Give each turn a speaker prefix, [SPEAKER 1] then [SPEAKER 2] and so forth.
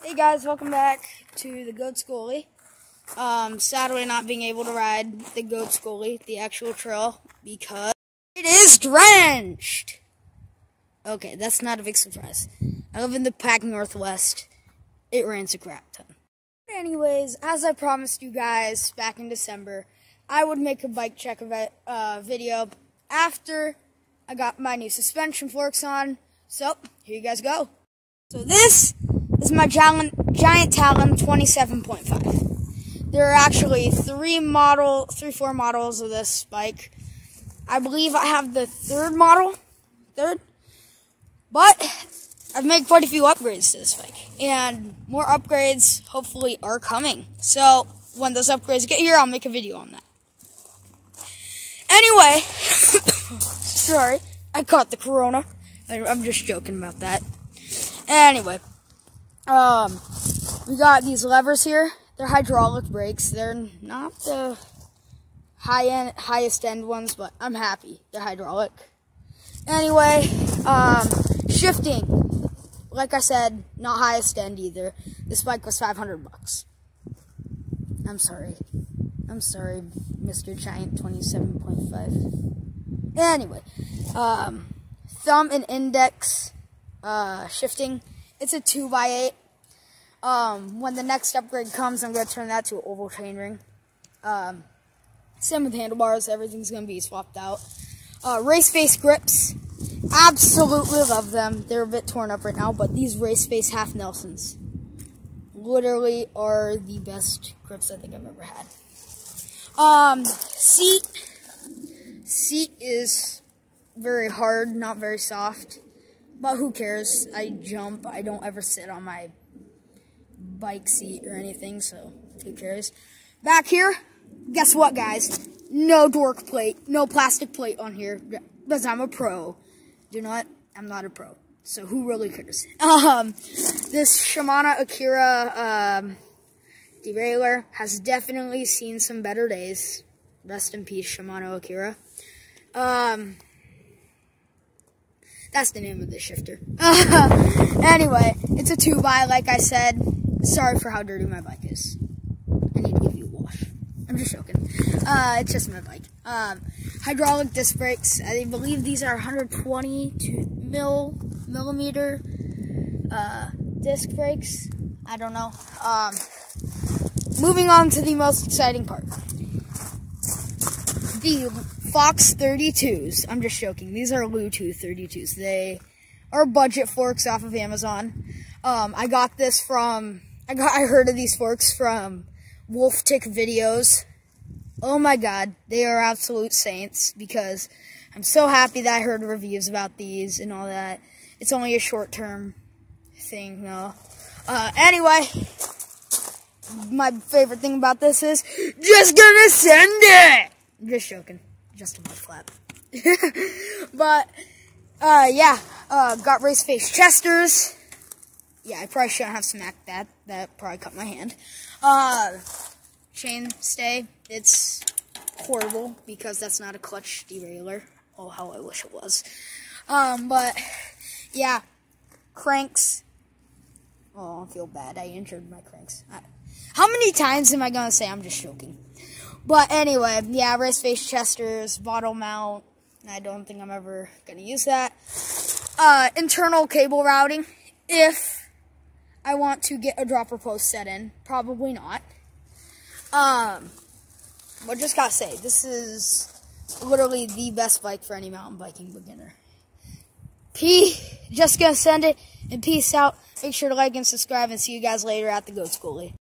[SPEAKER 1] Hey guys, welcome back to the Goat Scully. Sadly not being able to ride the Goat Scully, the actual trail, because it is drenched! Okay, that's not a big surprise. I live in the Pacific Northwest. It rains a crap ton. Anyways, as I promised you guys back in December, I would make a bike check video after I got my new suspension forks on. So, here you guys go. So this is my giant Talon 27.5. There are actually three, four models of this bike. I believe I have the third, but I've made quite a few upgrades to this bike, and more upgrades hopefully are coming. So when those upgrades get here, I'll make a video on that. Anyway, sorry, I caught the corona. I'm just joking about that. Anyway, we got these levers here. They're hydraulic brakes. They're not the highest end ones, but I'm happy they're hydraulic. Anyway, shifting. Like I said, not highest end either. This bike was $500. I'm sorry, Mr. Giant 27.5. Anyway, thumb and index shifting. It's a 2x8. When the next upgrade comes, I'm going to turn that to an oval chainring. Same with handlebars. Everything's going to be swapped out. Race face grips. Absolutely love them. They're a bit torn up right now, but these race face half Nelsons literally are the best grips I think I've ever had. Seat is very hard, not very soft. But who cares? I jump. I don't ever sit on my bike seat or anything, so who cares? Back here, guess what, guys? No dork plate, no plastic plate on here, because I'm a pro. Do you know what? I'm not a pro, so who really cares? This Shimano Akira derailleur has definitely seen some better days. Rest in peace, Shimano Akira. That's the name of the shifter. Anyway, it's a 2x, like I said. Sorry for how dirty my bike is. I need to give you a wash. I'm just joking. It's just my bike. Hydraulic disc brakes. I believe these are 120 millimeter disc brakes. I don't know. Moving on to the most exciting part. The Fox 32s. I'm just joking. These are Bluetooth 32s. They are budget forks off of Amazon. I got this from, I heard of these forks from Wolf Tick videos. Oh my god, they are absolute saints, because I'm so happy that I heard reviews about these and all that. It's only a short-term thing, though. Anyway, my favorite thing about this is, just gonna send it! I'm just joking. Just a mud flap. But, yeah. Got race face chesters. Yeah, I probably shouldn't have smacked that. That probably cut my hand. Chain stay. It's horrible, because that's not a clutch derailleur. Oh, how I wish it was. But, yeah. Cranks. Oh, I feel bad. I injured my cranks. How many times am I going to say I'm just joking? But anyway, yeah, race face chesters, bottle mount. I don't think I'm ever going to use that. Internal cable routing, if I want to get a dropper post set in. Probably not. But just gotta say, this is literally the best bike for any mountain biking beginner. Just gonna send it, and peace out. Make sure to like and subscribe, and see you guys later at the Goat Scully.